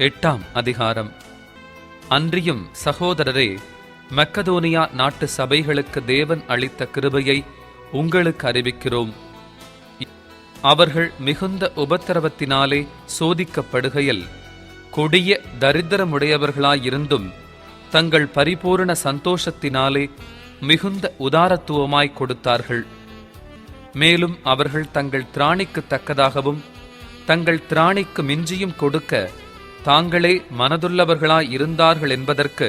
8ஆம் அதிகாரம். அன்றியும் சகோதரரே, மக்கதோனியா நாட்டு சபைகளுக்கு தேவன் அளித்த கிருபையை உங்களுக்கு அறிவிக்கிறோம். அவர்கள் மிகுந்த உபத்திரவத்தினாலே சோதிக்கப்படுகையில் கொடிய தரித்திரமுடையவர்களாயிருந்தும் தங்கள் பரிபூரண சந்தோஷத்தினாலே மிகுந்த உதாரத்துவமாய் கொடுத்தார்கள். மேலும் அவர்கள் தங்கள் திராணிக்கு தக்கதாகவும் தங்கள் திராணிக்கு மிஞ்சியும் கொடுக்க தாங்களே மனதுள்ளவர்களாய் இருந்தார்கள் என்பதற்கு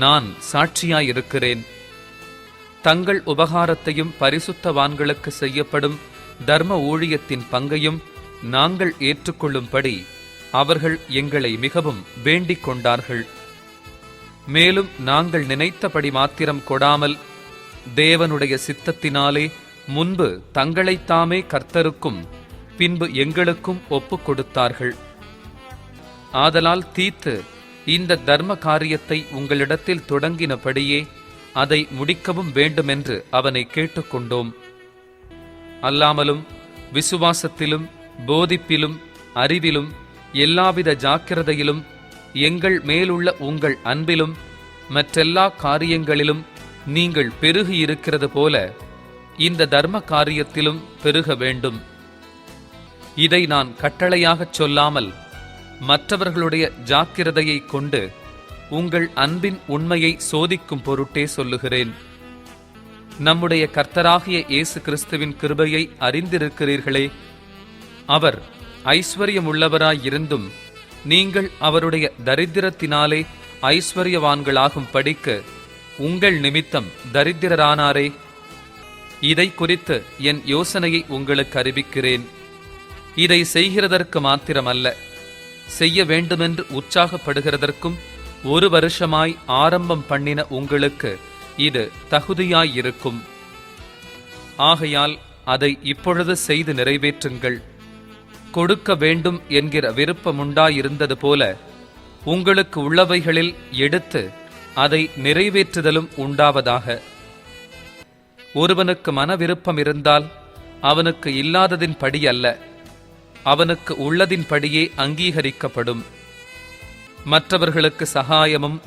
நான் சாட்சியாயிருக்கிறேன். தங்கள் உபகாரத்தையும் பரிசுத்தவான்களுக்கு செய்யப்படும் தர்ம ஊழியத்தின் பங்கையும் நாங்கள் ஏற்றுக்கொள்ளும்படி அவர்கள் எங்களை மிகவும் வேண்டிக் கொண்டார்கள். மேலும் நாங்கள் நினைத்தபடி மாத்திரம் கொடாமல் தேவனுடைய சித்தத்தினாலே முன்பு தங்களைத்தாமே கர்த்தருக்கும் பின்பு எங்களுக்கும் ஒப்புக் கொடுத்தார்கள். ஆதலால் தீத்து இந்த தர்ம காரியத்தை உங்களிடத்தில் தொடங்கினபடியே அதை முடிக்கவும் வேண்டுமென்று அவனை கேட்டுக்கொண்டோம். அல்லாமலும் விசுவாசத்திலும் போதிப்பிலும் அறிவிலும் எல்லாவித ஜாக்கிரதையிலும் எங்கள் மேலுள்ள உங்கள் அன்பிலும் மற்றெல்லா காரியங்களிலும் நீங்கள் பெருகியிருக்கிறது போல இந்த தர்ம காரியத்திலும் பெருக வேண்டும். இதை நான் கட்டளையாகச் சொல்லாமல் மற்றவர்களுடைய ஜாக்கிரதையை கொண்டு உங்கள் அன்பின் உண்மையை சோதிக்கும் பொருட்டே சொல்லுகிறேன். நம்முடைய கர்த்தராகிய இயேசு கிறிஸ்துவின் கிருபையை அறிந்திருக்கிறீர்களே. அவர் ஐஸ்வர்யமுள்ளவராயிருந்தும் நீங்கள் அவருடைய தரித்திரத்தினாலே ஐஸ்வர்யவான்களாகும் படிக்க உங்கள் நிமித்தம் தரித்திரரானாரே. இதை குறித்து என் யோசனையை உங்களுக்கு அறிவிக்கிறேன். இதை செய்கிறதற்கு மாத்திரமல்ல, செய்ய வேண்டுமென்று உற்சாகப்படுகிறதற்கும் 1 வருஷமாய் ஆரம்பம் பண்ணின உங்களுக்கு இது தகுதியாயிருக்கும். ஆகையால் அதை இப்பொழுது செய்து நிறைவேற்றுங்கள். கொடுக்க வேண்டும் என்கிற விருப்பமுண்டாயிருந்தது போல உங்களுக்கு உள்ளவைகளில் எடுத்து அதை நிறைவேற்றுதலும் உண்டாவதாக. ஒருவனுக்கு மன விருப்பம் இருந்தால் அவனுக்கு இல்லாததின் படி அல்ல, அவனுக்கு உள்ளதின் படியே அங்கீகரிக்கப்படும். மற்றவர்களுக்கு சகாயமும்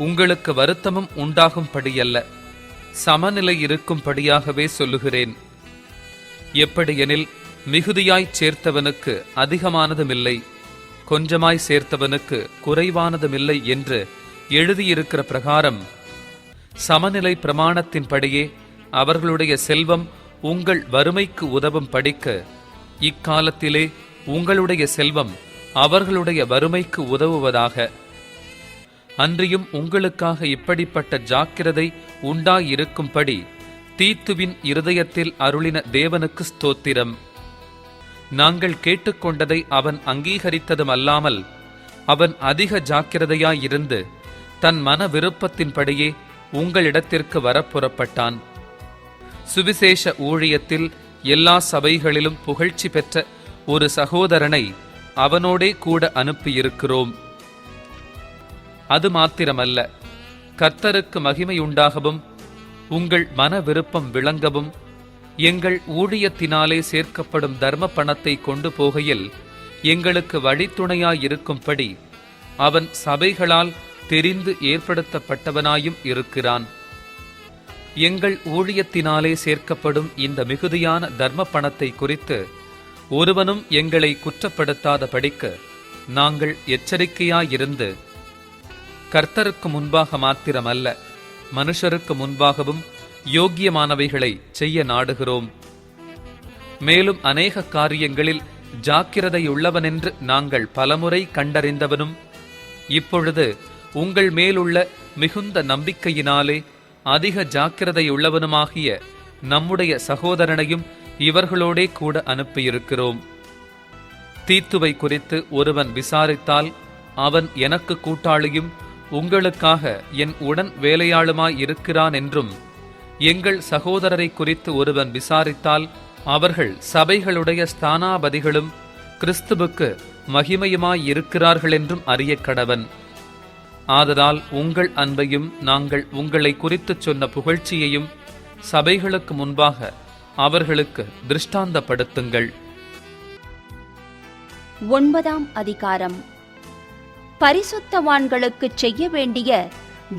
உங்களுக்கு வருத்தமும் உண்டாகும்படியல்ல, சமநிலை இருக்கும்படியாகவே சொல்லுகிறேன். எப்படியெனில் மிகுதியாய்ச் சேர்த்தவனுக்கு அதிகமானதுமில்லை, கொஞ்சமாய் சேர்த்தவனுக்கு குறைவானதுமில்லை என்று எழுதியிருக்கிற பிரகாரம் சமநிலை பிரமாணத்தின்படியே அவர்களுடைய செல்வம் உங்கள் வறுமைக்கு உதவும் படிக்க இக்காலத்திலே உங்களுடைய செல்வம் அவர்களுடைய வறுமைக்கு உதவுவதாக. அன்றியும் உங்களுக்காக இப்படிப்பட்ட ஜாக்கிரதை உண்டாயிருக்கும்படி தீத்துவின் இருதயத்தில் அருளின தேவனுக்கு ஸ்தோத்திரம். நாங்கள் கேட்டுக்கொண்டதை அவன் அங்கீகரித்ததும் அல்லாமல் அவன் அதிக ஜாக்கிரதையாயிருந்து தன் மன விருப்பத்தின்படியே உங்களிடத்திற்கு வரப்புறப்பட்டான். சுவிசேஷ ஊழியத்தில் எல்லா சபைகளிலும் புகழ்ச்சி பெற்ற ஒரு சகோதரனை அவனோடே கூட அனுப்பியிருக்கிறோம். அது மாத்திரமல்ல, கர்த்தருக்கு மகிமையுண்டாகவும் உங்கள் மன விருப்பம் விளங்கவும் எங்கள் ஊழியத்தினாலே சேர்க்கப்படும் தர்ம பணத்தை கொண்டு போகையில் எங்களுக்கு வழித்துணையாயிருக்கும்படி அவன் சபைகளால் தெரிந்து ஏற்படுத்தப்பட்டவனாயும் இருக்கிறான். எங்கள் ஊழியத்தினாலே சேர்க்கப்படும் இந்த மிகுதியான தர்ம பணத்தை குறித்து ஒருவனும் எங்களை குற்றப்படுத்தாத படிக்க நாங்கள் எச்சரிக்கையாயிருந்து கர்த்தருக்கு முன்பாக மாத்திரமல்ல, மனுஷருக்கு முன்பாகவும் யோக்கியமானவைகளை செய்ய நாடுகிறோம். மேலும் அநேக காரியங்களில் ஜாக்கிரதையுள்ளவனென்று நாங்கள் பலமுறை கண்டறிந்தவனும் இப்பொழுது உங்கள் மேலுள்ள மிகுந்த நம்பிக்கையினாலே அதிக ஜாக்கிரதையுள்ளவனுமாகிய நம்முடைய சகோதரனையும் இவர்களோடே கூட அனுப்பியிருக்கிறோம். தீத்துவை குறித்து ஒருவன் விசாரித்தால் அவன் எனக்கு கூட்டாளியும் உங்களுக்காக என் உடன் வேலையாளுமாயிருக்கிறான் என்றும், எங்கள் சகோதரரை குறித்து ஒருவன் விசாரித்தால் அவர்கள் சபைகளுடைய ஸ்தானாபதிகளும் கிறிஸ்துவுக்கு மகிமையுமாயிருக்கிறார்கள் என்றும் அறிய கடவன். ஆதலால் உங்கள் அன்பையும் நாங்கள் உங்களை குறித்துச் சொன்ன புகழ்ச்சியையும் சபைகளுக்கு முன்பாக அவர்களுக்கு திருஷ்டாந்தப்படுத்துங்கள். 9ஆம் அதிகாரம். பரிசுத்தவான்களுக்குச் செய்ய வேண்டிய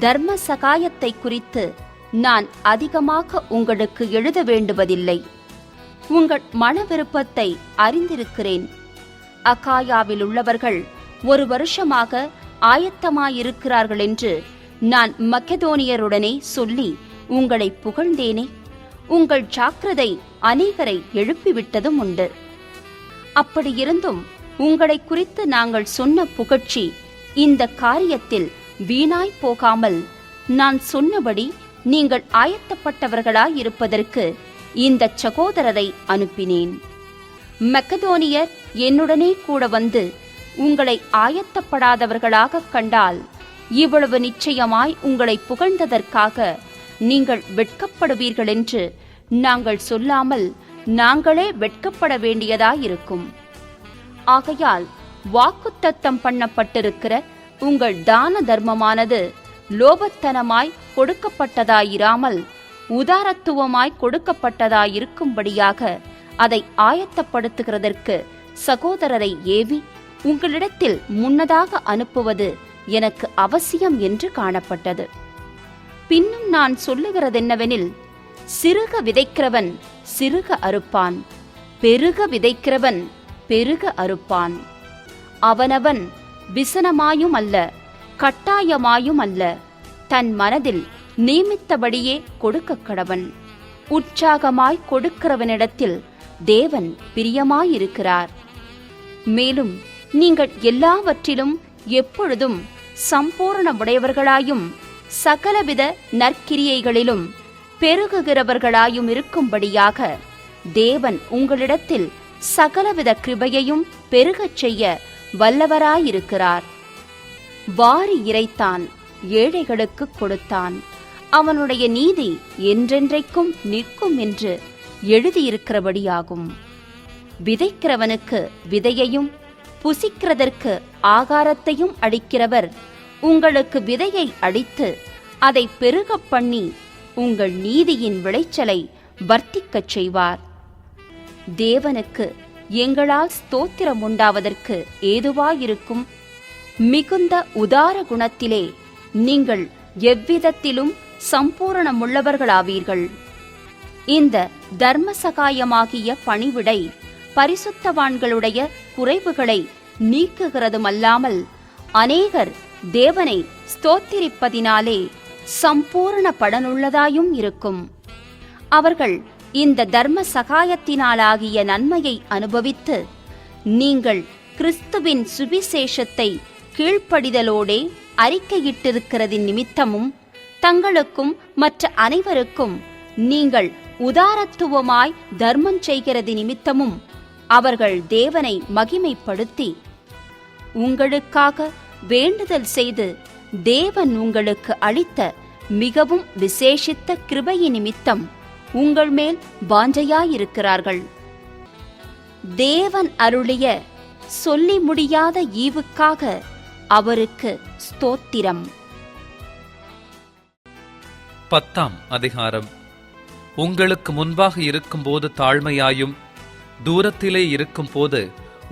தர்ம சகாயத்தை குறித்து நான் அதிகமாக உங்களுக்கு எழுத வேண்டுவதில்லை. உங்கள் மன விருப்பத்தை அறிந்திருக்கிறேன். அகாயாவில் உள்ளவர்கள் 1 வருஷமாக ஆயத்தமாயிருக்கிறார்கள் என்று நான் மக்கெதோனியருடனே சொல்லி உங்களை புகழ்ந்தேனே. உங்கள் ஜாக்கிரதை அநேகரை எழுப்பிவிட்டதும் உண்டு. அப்படியிருந்தும் உங்களை குறித்து நாங்கள் சொன்ன புகழ்ச்சி இந்த காரியத்தில் வீணாய் போகாமல், நான் சொன்னபடி நீங்கள் ஆயத்தப்பட்டவர்களாயிருப்பதற்கு இந்த சகோதரரை அனுப்பினேன். மக்கெதோனியர் என்னுடனே கூட வந்து உங்களை ஆயத்தப்படாதவர்களாக கண்டால், இவ்வளவு நிச்சயமாய் உங்களை புகழ்ந்ததற்காக நீங்கள் வெட்கப்படுவீர்கள் என்று நாங்கள் சொல்லாமல் நாங்களே வெட்கப்பட வேண்டியதாயிருக்கும். ஆகையால் வாக்குத்தத்தம் பண்ணப்பட்டிருக்கிற உங்கள் தான தர்மமானது லோபத்தனமாய் கொடுக்கப்பட்டதாயிராமல் உதாரத்துவமாய் கொடுக்கப்பட்டதாயிருக்கும்படியாக அதை ஆயத்தப்படுத்துகிறதற்கு சகோதரரை ஏவி உங்களிடத்தில் முன்னதாக அனுப்புவது எனக்கு அவசியம் என்று காணப்பட்டது. பின்னும் நான் சொல்லுகிறதென்னவெனில், சிறுக விதைக்கிறவன் சிறுக அறுப்பான், பெருக விதைக்கிறவன் பெருக அறுப்பான். அவனவன் விசனமாயும் அல்ல, கட்டாயமாயும் அல்ல, தன் மனதில் நியமித்தபடியே கொடுக்க கடவன். உற்சாகமாய் கொடுக்கிறவனிடத்தில் தேவன் பிரியமாயிருக்கிறார். மேலும் நீங்கள் எல்லாவற்றிலும் எப்பொழுதும் சம்பூரணமுடையவர்களாயும் சகலவித நற்கிரியைகளிலும் பெருகுகிறவர்களாயும் இருக்கும்படியாக தேவன் உங்களிடத்தில் சகலவித கிருபையையும் பெருகச் செய்ய வல்லவராயிருக்கிறார். வாரி இறைத்தான், ஏழைகளுக்கு கொடுத்தான், அவனுடைய நீதி என்றென்றைக்கும் நிற்கும் என்று எழுதியிருக்கிறபடியாகும். விதைக்கிறவனுக்கு விதையையும் புசிக்கிறதற்கு ஆகாரத்தையும் அளிக்கிறவர் உங்களுக்கு விதையை அளித்து அதை பெருகப் பண்ணி உங்கள் நீதியின் விளைச்சலை வர்த்திக்கச் செய்வார். தேவனுக்கு எங்களால் ஸ்தோத்திரம் உண்டாவதற்கு ஏதுவாயிருக்கும் மிகுந்த உதார குணத்திலே நீங்கள் எவ்விதத்திலும் சம்பூரணமுள்ளவர்களாவீர்கள். இந்த தர்ம சகாயமாகிய பணிவிடை பரிசுத்தவான்களுடைய குறைவுகளை நீக்குகிறதுமல்லாமல் அநேகர் தேவனை ஸ்தோத்திரிப்பதினாலே சம்பூரண பலனுள்ளதாயும் இருக்கும். அவர்கள் இந்த தர்ம சகாயத்தினாலாகிய நன்மையை அனுபவித்து நீங்கள் கிறிஸ்துவின் சுவிசேஷத்தை கீழ்ப்படிதலோடே அறிக்கையிட்டிருக்கிறதின் நிமித்தமும் தங்களுக்கும் மற்ற அனைவருக்கும் நீங்கள் உதாரத்துவமாய் தர்மம் செய்கிறது நிமித்தமும் அவர்கள் தேவனை மகிமைப்படுத்தி உங்களுக்காக வேண்டுதல் செய்து தேவன் உங்களுக்கு அளித்த மிகவும் விசேஷித்த கிருபையின் நிமித்தம் உங்கள் மேல் வாஞ்சையாயிருக்கிறார்கள். தேவன் அருளிய சொல்லி முடியாத ஈவுக்காக அவருக்கு ஸ்தோத்திரம். 10ஆம் அதிகாரம். உங்களுக்கு முன்பாக இருக்கும்போது தாழ்மையாயும் தூரத்திலே இருக்கும்போது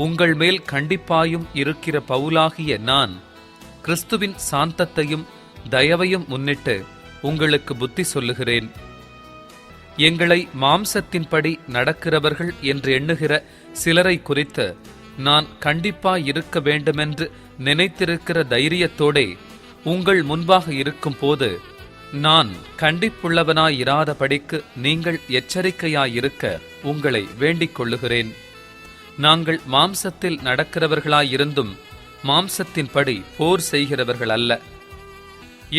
உங்கள் மேல் கண்டிப்பாயும் இருக்கிற பவுலாகிய நான் கிறிஸ்துவின் சாந்தத்தையும் தயவையும் முன்னிட்டு உங்களுக்கு புத்தி சொல்லுகிறேன். எங்களை மாம்சத்தின்படி நடக்கிறவர்கள் என்று எண்ணுகிற சிலரை குறித்து நான் கண்டிப்பாயிருக்க வேண்டுமென்று நினைத்திருக்கிற தைரியத்தோடே உங்கள் முன்பாக இருக்கும்போது நான் கண்டிப்புள்ளவனாயிராதபடிக்கு நீங்கள் எச்சரிக்கையாயிருக்க உங்களை வேண்டிக் கொள்ளுகிறேன். நாங்கள் மாம்சத்தில் நடக்கிறவர்களாயிருந்தும் மாம்சத்தின்படி போர் செய்கிறவர்கள் அல்ல.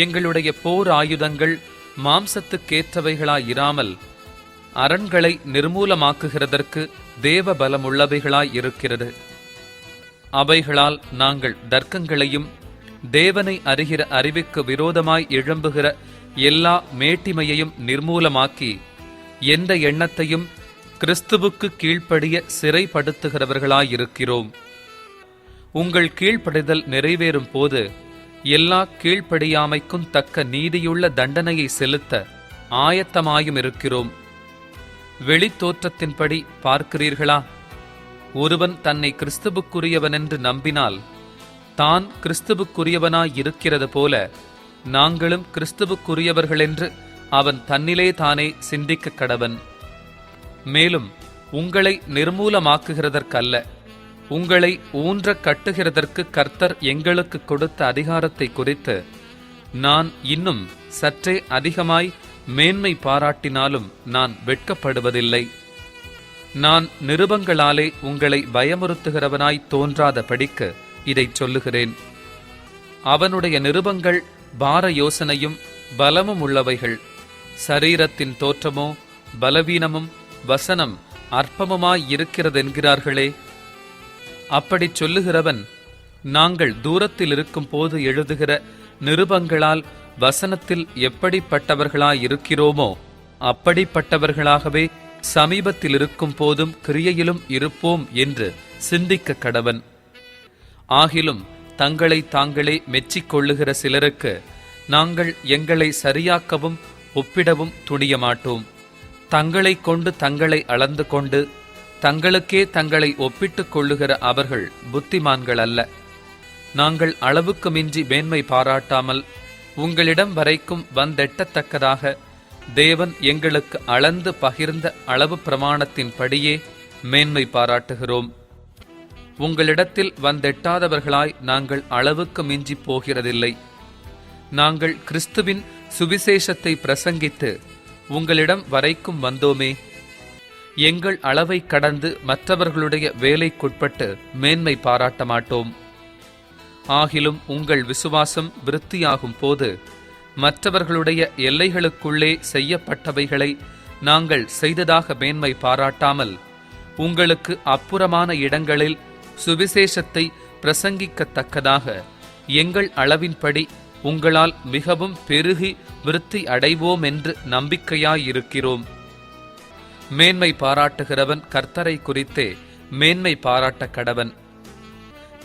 எங்களுடைய போர் ஆயுதங்கள் மாம்சத்துக்கேற்றவைகளாயிராமல் அரண்களை நிர்மூலமாக்குகிறதற்கு தேவ பலமுள்ளவைகளாயிருக்கிறது. அவைகளால் நாங்கள் தர்க்கங்களையும் தேவனை அறிகிற அறிவுக்கு விரோதமாய் எழும்புகிற எல்லா மேட்டிமையையும் நிர்மூலமாக்கி எந்த எண்ணத்தையும் கிறிஸ்துவுக்கு கீழ்ப்படிய சிறைப்படுத்துகிறவர்களாயிருக்கிறோம். உங்கள் கீழ்ப்படிதல் நிறைவேறும் போது எல்லா கீழ்ப்படியாமைக்கும் தக்க நீதியுள்ள தண்டனையை செலுத்த ஆயத்தமாயும் இருக்கிறோம். வெளித்தோற்றத்தின்படி பார்க்கிறீர்களா? ஒருவன் தன்னை கிறிஸ்துவுக்குரியவனென்று நம்பினால் தான் கிறிஸ்துவுக்குரியவனாய் இருக்கிறது போல நாங்களும் கிறிஸ்துவுக்குரியவர்களென்று அவன் தன்னிலே தானே சிந்திக்க கடவன். மேலும் உங்களை நிர்மூலமாக்குகிறதற்கல்ல, உங்களை ஊன்ற கட்டுகிறதற்கு கர்த்தர் எங்களுக்கு கொடுத்த அதிகாரத்தை குறித்து நான் இன்னும் சற்றே அதிகமாய் மேன்மை பாராட்டினாலும் நான் வெட்கப்படுவதில்லை. நான் நிருபங்களாலே உங்களை பயமுறுத்துகிறவனாய் தோன்றாதபடிக்கு இதைச் சொல்லுகிறேன். அவனுடைய நிருபங்கள் பார யோசனையும் பலமும் உள்ளவைகள். சரீரத்தின் தோற்றமோ பலவீனமும் வசனம் அற்பமுமாயிருக்கிறதென்கிறார்களே. அப்படிச் சொல்லுகிறவன் நாங்கள் தூரத்தில் இருக்கும் போது எழுதுகிற நிருபங்களால் வசனத்தில் எப்படிப்பட்டவர்களாயிருக்கிறோமோ அப்படிப்பட்டவர்களாகவே சமீபத்தில் இருக்கும் போதும் கிரியையிலும் இருப்போம் என்று சிந்திக்க கடவன். ஆகிலும் தங்களை தாங்களே மெச்சிக்கொள்ளுகிற சிலருக்கு நாங்கள் எங்களை சரியாக்கவும் ஒப்பிடவும் துணிய மாட்டோம். தங்களை கொண்டு தங்களை அளந்து கொண்டு தங்களுக்கே தங்களை ஒப்பிட்டுக் கொள்ளுகிற அவர்கள் புத்திமான்கள் அல்ல. நாங்கள் அளவுக்கு மிஞ்சி மேன்மை பாராட்டாமல் உங்களிடம் வரைக்கும் வந்தெட்டத்தக்கதாக தேவன் எங்களுக்கு அளந்து பகிர்ந்த அளவு பிரமாணத்தின் படியே மேன்மை பாராட்டுகிறோம். உங்களிடத்தில் வந்தெட்டாதவர்களாய் நாங்கள் அளவுக்கு மிஞ்சி போகிறதில்லை. நாங்கள் கிறிஸ்துவின் சுவிசேஷத்தை பிரசங்கித்து உங்களிடம் வரைக்கும் வந்தோமே. எங்கள் அளவை கடந்து மற்றவர்களுடைய வேலைக்குட்பட்டு மேன்மை பாராட்ட மாட்டோம். ஆகிலும் உங்கள் விசுவாசம் விருத்தியாகும் போது மற்றவர்களுடைய எல்லைகளுக்குள்ளே செய்யப்பட்டவைகளை நாங்கள் செய்ததாக மேன்மை பாராட்டாமல் உங்களுக்கு அப்புறமான இடங்களில் சுவிசேஷத்தை பிரசங்கிக்கத்தக்கதாக எங்கள் அளவின்படி உங்களால் மிகவும் பெருகி விருத்தி அடைவோம் என்று நம்பிக்கையாயிருக்கிறோம். மேன்மை பாராட்டுகிறவன் கர்த்தரை குறித்தே மேன்மை பாராட்ட கடவன்.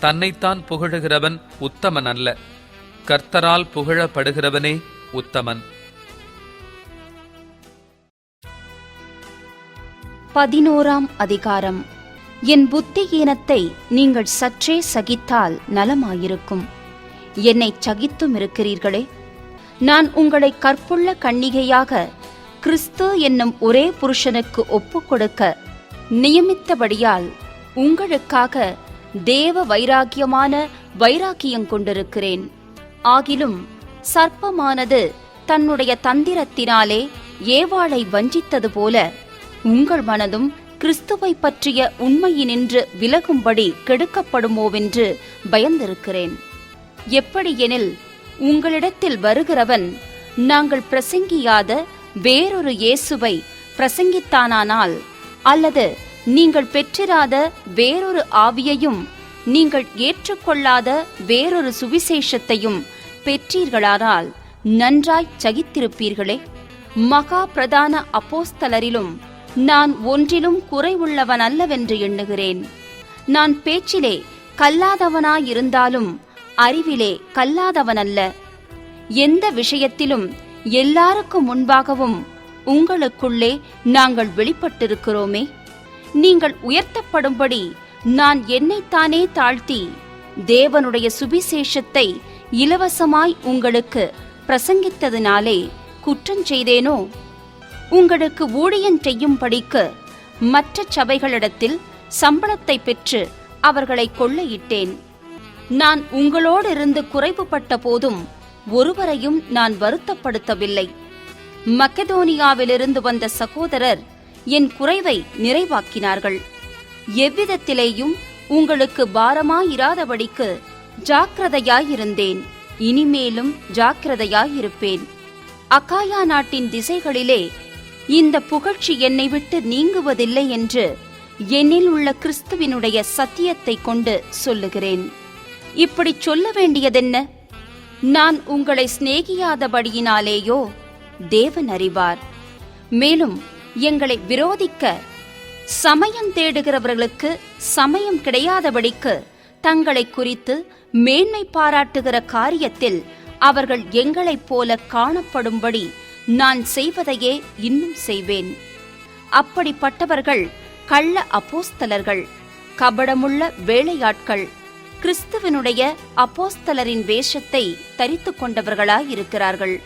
தன்னைத்தான் புகழுகிறவன் உத்தமன் அல்ல, கர்த்தரால் புகழப்படுகிறவனே உத்தமன். 11ஆம் அதிகாரம். என் புத்தியீனத்தை நீங்கள் சற்றே சகித்தால் நலமாயிருக்கும். என்னை சகித்தும் இருக்கிறீர்களே. நான் உங்களை கற்புள்ள கன்னிகையாக கிறிஸ்து என்னும் ஒரே புருஷனுக்கு ஒப்புக்கொடுக்க நியமித்தபடியால் உங்களுக்காக தேவ வைராக்கியமான வைராக்கியம் கொண்டிருக்கிறேன். ஆகிலும் சர்ப்பமானது தன்னுடைய தந்திரத்தினாலே ஏவாளை வஞ்சித்தது போல உங்கள் மனதும் கிறிஸ்துவை பற்றிய உண்மையினின்று விலகும்படி கெடுக்கப்படுமோவென்று பயந்திருக்கிறேன். எப்படியெனில் உங்களிடத்தில் வருகிறவன் நாங்கள் பிரசங்கியாத வேறொரு இயேசுவை பிரசங்கித்தானானால், அல்லது நீங்கள் பெற்றிராத வேறொரு ஆவியையும் நீங்கள் ஏற்றுக்கொள்ளாத வேறொரு சுவிசேஷத்தையும் பெற்றீர்களானால் நன்றாய் சகித்திருப்பீர்களே. மகா பிரதான அப்போஸ்தலரிலும் நான் ஒன்றிலும் குறைவுள்ளவன் அல்லவென்று எண்ணுகிறேன். நான் பேச்சிலே கல்லாதவனாயிருந்தாலும் அறிவிலே கல்லாதவனல்ல. எந்த விஷயத்திலும் எல்லாருக்கும் முன்பாகவும் உங்களுக்குள்ளே நாங்கள் வெளிப்பட்டிருக்கிறோமே. நீங்கள் உயர்த்தப்படும்படி நான் என்னைத்தானே தாழ்த்தி தேவனுடைய சுவிசேஷத்தை இலவசமாய் உங்களுக்கு பிரசங்கித்ததினாலே குற்றஞ்செய்தேனோ? உங்களுக்கு ஊழியம் செய்யும்படிக்கு மற்ற சபைகளிடத்தில் சம்பளத்தை பெற்று அவர்களை கொள்ளையிட்டேன். நான் உங்களோடு இருந்து குறைவுபட்ட போதும் ஒருவரையும் நான் வருத்தப்படுத்தவில்லை. மக்கெதோனியாவிலிருந்து வந்த சகோதரர் என் குறைவை நிறைவாக்கினார்கள். எவ்விதத்திலேயும் உங்களுக்கு பாரமாயிராதபடிக்கு ஜாக்கிரதையாயிருந்தேன். இனிமேலும் ஜாக்கிரதையாயிருப்பேன். அகாயா நாட்டின் திசைகளிலே இந்த புகழ்ச்சி என்னை விட்டு நீங்குவதில்லை என்று என்னில் உள்ள கிறிஸ்துவினுடைய சத்தியத்தை கொண்டு சொல்லுகிறேன். இப்படி சொல்ல வேண்டியதென்ன? நான் உங்களை சிநேகியாதபடியினாலேயோ? தேவன் அறிவார். மேலும் எங்களை விரோதிக்க சமயம் தேடுகிறவர்களுக்கு சமயம் கிடையாதபடிக்கு தங்களை குறித்து மேன்மை பாராட்டுகிற காரியத்தில் அவர்கள் எங்களைப் போல காணப்படும்படி நான் செய்வதையே இன்னும் செய்வேன். அப்படிப்பட்டவர்கள் கள்ள அப்போஸ்தலர்கள், கபடமுள்ள வேலையாட்கள், கிறிஸ்துவனுடைய அப்போஸ்தலரின் வேஷத்தை தரித்து கொண்டவர்களாயிருக்கிறார்கள்.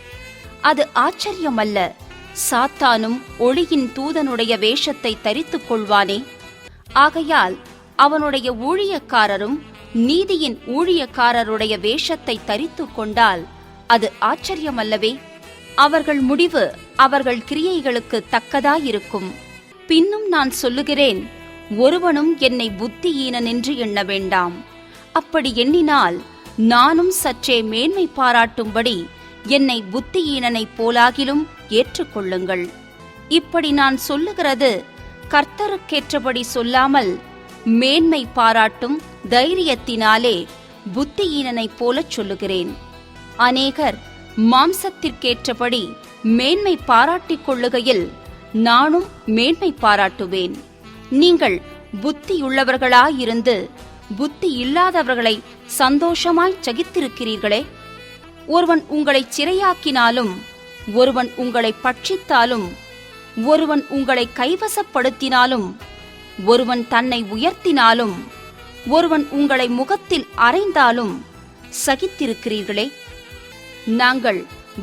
அது ஆச்சரியமல்ல. சாத்தானும் ஒளியின் தூதனுடைய வேஷத்தை தரித்துக் கொள்வானே. ஆகையால் அவனுடைய ஊழியக்காரரும் நீதியின் ஊழியக்காரருடைய வேஷத்தை தரித்து கொண்டால் அது ஆச்சரியமல்லவே. அவர்கள் முடிவு அவர்கள் கிரியைகளுக்கு தக்கதாயிருக்கும். பின்னும் நான் சொல்லுகிறேன், ஒருவனும் என்னை புத்தியீனன் என்று எண்ண வேண்டாம். அப்படி எண்ணினால் நானும் சற்றே மேன்மை பாராட்டும்படி என்னை புத்தியீனனைப் போலாகிலும் ஏற்றுக்கொள்ளுங்கள். இப்படி நான் சொல்லுகிறது கர்த்தருக்கேற்றபடி சொல்லாமல் மேன்மை பாராட்டும் தைரியத்தினாலே புத்தியீனனைப் போலச் சொல்லுகிறேன். அநேகர் மாம்சத்திற்கேற்றபடி மேன்மை பாராட்டிக் கொள்ளுகையில் நானும் மேன்மை பாராட்டுவேன். நீங்கள் புத்தியுள்ளவர்களாயிருந்து புத்தி இல்லாதவர்களை சந்தோஷமாய் சகித்திருக்கிறீர்களே. ஒருவன் உங்களை சிறையாக்கினாலும், ஒருவன் உங்களை பட்சித்தாலும், ஒருவன் உங்களை கைவசப்படுத்தினாலும், ஒருவன் தன்னை உயர்த்தினாலும், ஒருவன் உங்களை முகத்தில் அறைந்தாலும் சகித்திருக்கிறீர்களே. நாங்கள்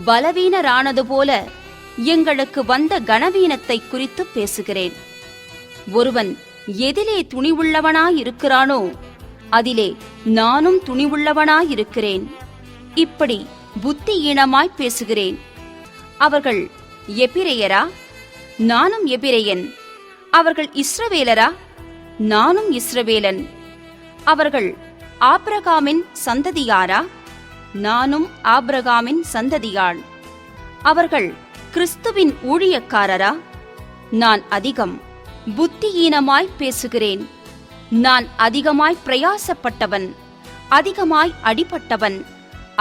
பலவீனரானது போல எங்களுக்கு வந்த கனவீனத்தை குறித்து பேசுகிறேன். ஒருவன் எதிலே துணிவுள்ளவனாயிருக்கிறானோ அதிலே நானும் துணிவுள்ளவனாயிருக்கிறேன். இப்படி புத்தியீனமாய் பேசுகிறேன். அவர்கள் எபிரெயரா? நானும் எபிரெயன். அவர்கள் இஸ்ரவேலரா? நானும் இஸ்ரவேலன். அவர்கள் ஆபிரகாமின் சந்ததியாரா? நானும் ஆபிரகாமின் சந்ததியாள். அவர்கள் கிறிஸ்துவின் ஊழியக்காரரா? நான் அதிகம். புத்தியீனமாய் பேசுகிறேன். நான் அதிகமாய் பிரயாசப்பட்டவன், அதிகமாய் அடிபட்டவன்,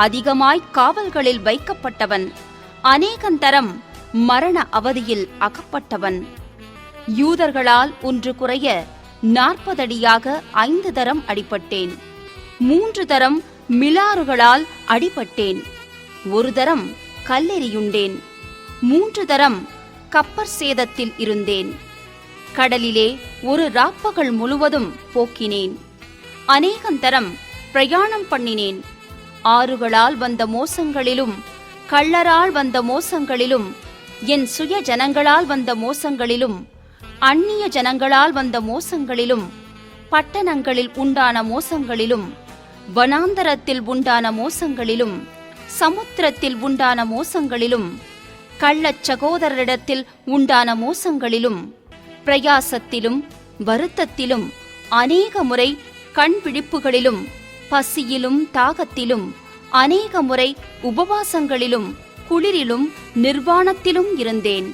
அதிகமாய் காவல்களில் வைக்கப்பட்டவன், அநேகந்தரம் மரண அவதியில் அகப்பட்டவன். யூதர்களால் ஒன்று குறைய 40 அடியாக 5 தரம் அடிபட்டேன். 3 தரம் மிலாறுகளால் அடிபட்டேன். 1 தரம் கல்லெறியுண்டேன். 3 தரம் கப்பற் சேதத்தில் இருந்தேன். கடலிலே ஒரு ராப்பகல் முழுவதும் போக்கினேன். அநேகந்தரம் பிரயாணம் பண்ணினேன். ஆறுகளால் வந்த மோசங்களிலும், கள்ளரால் வந்த மோசங்களிலும், என் சுய ஜனங்களால் வந்த மோசங்களிலும், அந்நிய ஜனங்களால் வந்த மோசங்களிலும், பட்டணங்களில் உண்டான மோசங்களிலும், வனாந்தரத்தில் உண்டான மோசங்களிலும், சமுத்திரத்தில் உண்டான மோசங்களிலும், கள்ளச் சகோதரரிடத்தில் உண்டான மோசங்களிலும், பிரயாசத்திலும் வருத்தத்திலும், அநேக முறை கண் விழிப்புகளிலும், பசியிலும் தாகத்திலும், அநேக முறை உபவாசங்களிலும், குளிரிலும் நிர்வாணத்திலும் இருந்தேன்.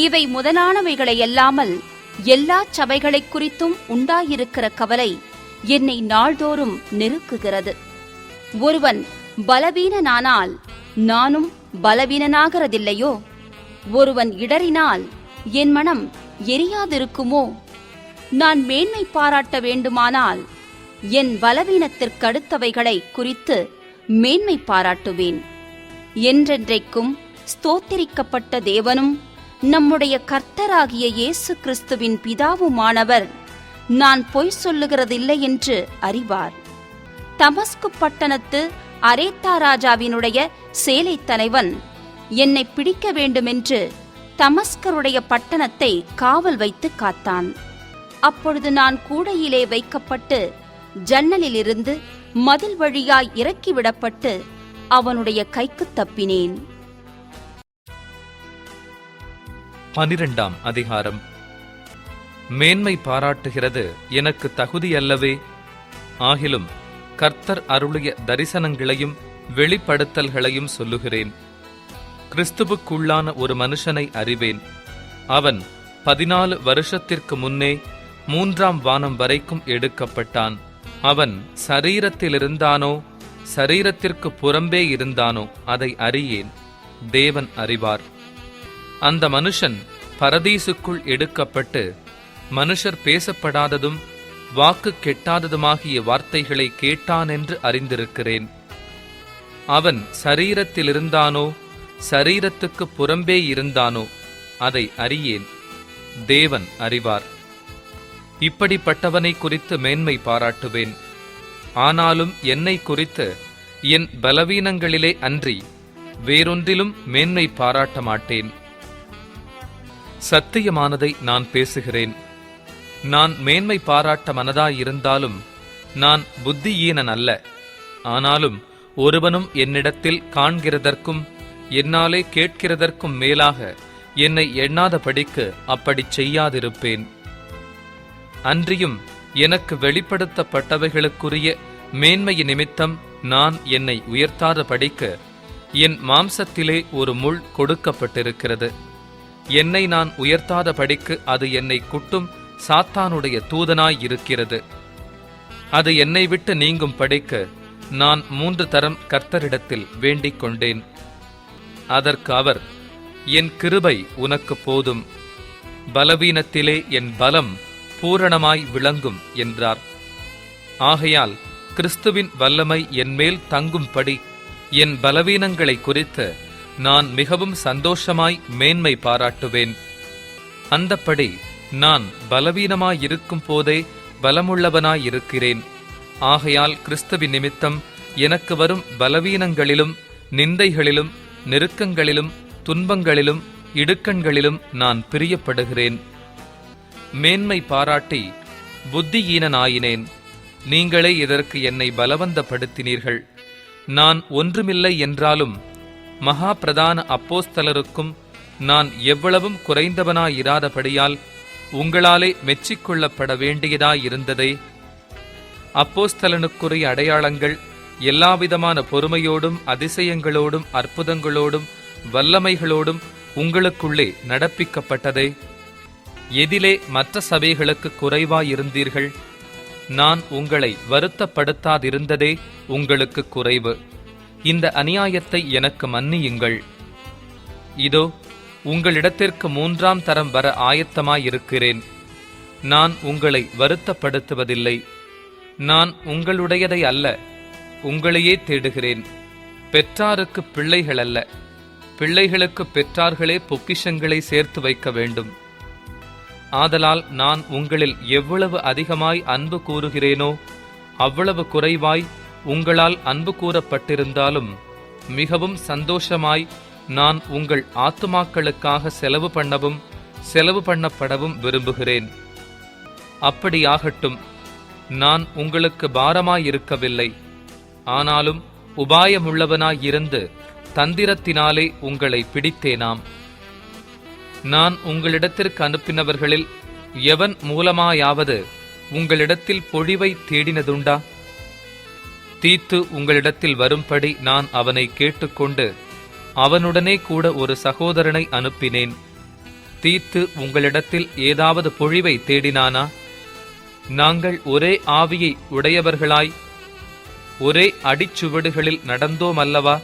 இவை முதலானவைகளையல்லாமல் எல்லா சபைகளைக் குறித்தும் உண்டாயிருக்கிற கவலை என்னை நாள்தோறும் நெருக்குகிறது. ஒருவன் பலவீனனானால் நானும் பலவீனனாகிறதில்லையோ? ஒருவன் இடறினால் என் மனம் எரியாதிருக்குமோ? நான் மேன்மை பாராட்ட வேண்டுமானால் என் பலவீனத்திற்கடுத்தவைகளை குறித்து மேன்மை பாராட்டுவேன். என்றென்றைக்கும் ஸ்தோத்திரிக்கப்பட்ட தேவனும் நம்முடைய கர்த்தராகிய இயேசு கிறிஸ்துவின் பிதாவுமானவர் நான் பொய் சொல்லுகிறதில்லை என்று அறிவார். தமஸ்கு பட்டணத்து அரேத்தா ராஜாவினுடைய சேலை தலைவன் என்னை பிடிக்க வேண்டுமென்று தமஸ்கருடைய பட்டணத்தை காவல் வைத்து காத்தான். அப்பொழுது நான் கூடையிலே வைக்கப்பட்டு ஜன்னலிலிருந்து மதில் வழியாய் இறக்கிவிடப்பட்டு அவனுடைய கைக்கு தப்பினேன். 12ஆம் அதிகாரம். மேன்மை பாராட்டுகிறது எனக்கு தகுதியல்லவே. ஆகிலும் கர்த்தர் அருளிய தரிசனங்களையும் வெளிப்படுத்தல்களையும் சொல்லுகிறேன். கிறிஸ்துவுக்குள்ளான ஒரு மனுஷனை அறிவேன். அவன் 14 வருஷத்திற்கு முன்னே 3ஆம் வானம் வரைக்கும் எடுக்கப்பட்டான். அவன் சரீரத்திலிருந்தானோ சரீரத்திற்கு புறம்பே இருந்தானோ அதை அறியேன். தேவன் அறிவார். அந்த மனுஷன் பரதீசுக்குள் எடுக்கப்பட்டு மனுஷர் பேசப்படாததும் வாக்கு கெட்டாததுமாகிய வார்த்தைகளை கேட்டானென்று அறிந்திருக்கிறேன். அவன் சரீரத்திலிருந்தானோ சரீரத்துக்கு புறம்பே இருந்தானோ அதை அறியேன். தேவன் அறிவார். இப்படிப்பட்டவனை குறித்து மேன்மை பாராட்டுவேன். ஆனாலும் என்னை குறித்து என் பலவீனங்களிலே அன்றி வேறொன்றிலும் மேன்மை பாராட்ட மாட்டேன். சத்தியமானதை நான் பேசுகிறேன். நான் மேன்மை பாராட்ட மனதாயிருந்தாலும் நான் புத்தியீனன் அல்ல. ஆனாலும் ஒருவனும் என்னிடத்தில் காண்கிறதற்கும் என்னாலே கேட்கிறதற்கும் மேலாக என்னை எண்ணாதபடிக்கு அப்படிச் செய்யாதிருப்பேன். அன்றியும் எனக்கு வெளிப்படுத்தப்பட்டவைகளுக்குரிய மேன்மை நிமித்தம் நான் என்னை உயர்த்தாதபடிக்கு என் மாம்சத்திலே ஒரு முள் கொடுக்கப்பட்டிருக்கிறது. என்னை நான் உயர்த்தாதபடிக்கு அது என்னை குட்டும் சாத்தானுடைய தூதனாயிருக்கிறது. அது என்னை விட்டு நீங்கும் படிக்க நான் 3 தரம் கர்த்தரிடத்தில் வேண்டிக் கொண்டேன். அதற்கு அவர், என் கிருபை உனக்கு போதும், பலவீனத்திலே என் பலம் பூரணமாய் விளங்கும் என்றார். ஆகையால் கிறிஸ்துவின் வல்லமை என்மேல் தங்கும்படி என் பலவீனங்களை குறித்து நான் மிகவும் சந்தோஷமாய் மேன்மை பாராட்டுவேன். அந்தப்படி நான் பலவீனமாயிருக்கும் போதே பலமுள்ளவனாயிருக்கிறேன். ஆகையால் கிறிஸ்துவின் நிமித்தம் எனக்கு வரும் பலவீனங்களிலும் நிந்தைகளிலும் நெருக்கங்களிலும் துன்பங்களிலும் இடுக்கண்களிலும் நான் பிரியப்படுகிறேன். மேன்மை பாராட்டி புத்தியீனனாயினேன். நீங்களே இதற்கு என்னை பலவந்தப்படுத்தினீர்கள். நான் ஒன்றுமில்லை என்றாலும் மகா பிரதான அப்போஸ்தலருக்கும் நான் எவ்வளவும் குறைந்தவனாயிராதபடியால் உங்களாலே மெச்சிக்கொள்ளப்பட வேண்டியதாயிருந்ததே. அப்போஸ்தலனுக்குரிய அடையாளங்கள் எல்லாவிதமான பொறுமையோடும் அதிசயங்களோடும் அற்புதங்களோடும் வல்லமைகளோடும் உங்களுக்குள்ளே நடப்பிக்கப்பட்டதே. எதிலே மற்ற சபைகளுக்கு குறைவாயிருந்தீர்கள்? நான் உங்களை வருத்தப்படுத்தாதிருந்ததே உங்களுக்கு குறைவு. இந்த அநியாயத்தை எனக்கு மன்னியுங்கள். இதோ உங்களிடத்திற்கு 3ஆம் தரம் வர ஆயத்தமாயிருக்கிறேன். நான் உங்களை வருத்தப்படுத்துவதில்லை. நான் உங்களுடையதை அல்ல, உங்களையே தேடுகிறேன். பெற்றாருக்கு பிள்ளைகள் அல்ல, பிள்ளைகளுக்கு பெற்றார்களே பொக்கிஷங்களை சேர்த்து வைக்க வேண்டும். ஆதலால் நான் உங்களில் எவ்வளவு அதிகமாய் அன்பு கூறுகிறேனோ அவ்வளவு குறைவாய் உங்களால் அன்பு கூறப்பட்டிருந்தாலும் மிகவும் சந்தோஷமாய் நான் உங்கள் ஆத்துமாக்களுக்காக செலவு பண்ணப்படவும் விரும்புகிறேன். அப்படியாகட்டும். நான் உங்களுக்கு பாரமாயிருக்கவில்லை. ஆனாலும் உபாயமுள்ளவனாயிருந்து தந்திரத்தினாலே உங்களை பிடித்தேனாம். நான் உங்களிடத்திற்கு அனுப்பினவர்களில் எவன் மூலமாயாவது உங்களிடத்தில் பொழிவை தேடினதுண்டா? தீத்து உங்களிடத்தில் வரும்படி நான் அவனை கேட்டுக்கொண்டு அவனுடனே கூட ஒரு சகோதரனை அனுப்பினேன். தீத்து உங்களிடத்தில் ஏதாவது பொழிவை தேடினானா? நாங்கள் ஒரே ஆவியை உடையவர்களாய் ஒரே அடிச்சுவடுகளில் நடந்தோமல்லவா?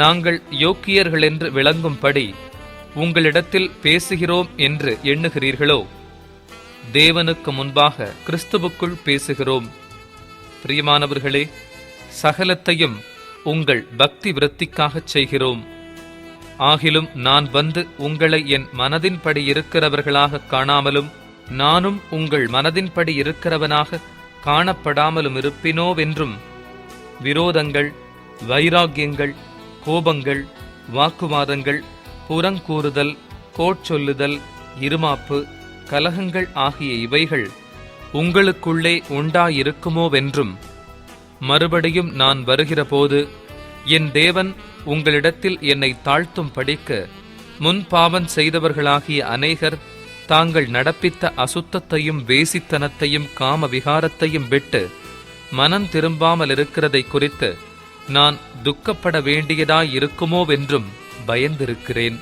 நாங்கள் யோக்கியர்களென்று விளங்கும்படி உங்களிடத்தில் பேசுகிறோம் என்று எண்ணுகிறீர்களோ? தேவனுக்கு முன்பாக கிறிஸ்துவுக்குள் பேசுகிறோம். பிரியமானவர்களே, சகலத்தையும் உங்கள் பக்தி விருத்திக்காகச் செய்கிறோம். ஆகிலும் நான் வந்து உங்களை என் மனதின்படி இருக்கிறவர்களாக காணாமலும் நானும் உங்கள் மனதின்படி இருக்கிறவனாக காணப்படாமலும் இருப்பினோவென்றும் விரோதங்கள், வைராக்கியங்கள், கோபங்கள், வாக்குவாதங்கள், புறங்கூறுதல், கோட்சொல்லுதல், இருமாப்பு, கலகங்கள் ஆகிய இவைகள் உங்களுக்குள்ளே உண்டாயிருக்குமோவென்றும் மறுபடியும் நான் வருகிறபோது என் தேவன் உங்களிடத்தில் என்னை தாழ்த்தும் படிக்க முன் பாவம் செய்தவர்களாகிய அநேகர் தாங்கள் நடப்பித்த அசுத்தத்தையும் வேசித்தனத்தையும் காம விகாரத்தையும் விட்டு மனம் திரும்பாமல் இருக்கிறதை குறித்து நான் துக்கப்பட வேண்டியதாயிருக்குமோவென்றும் பயந்திருக்கிறேன்.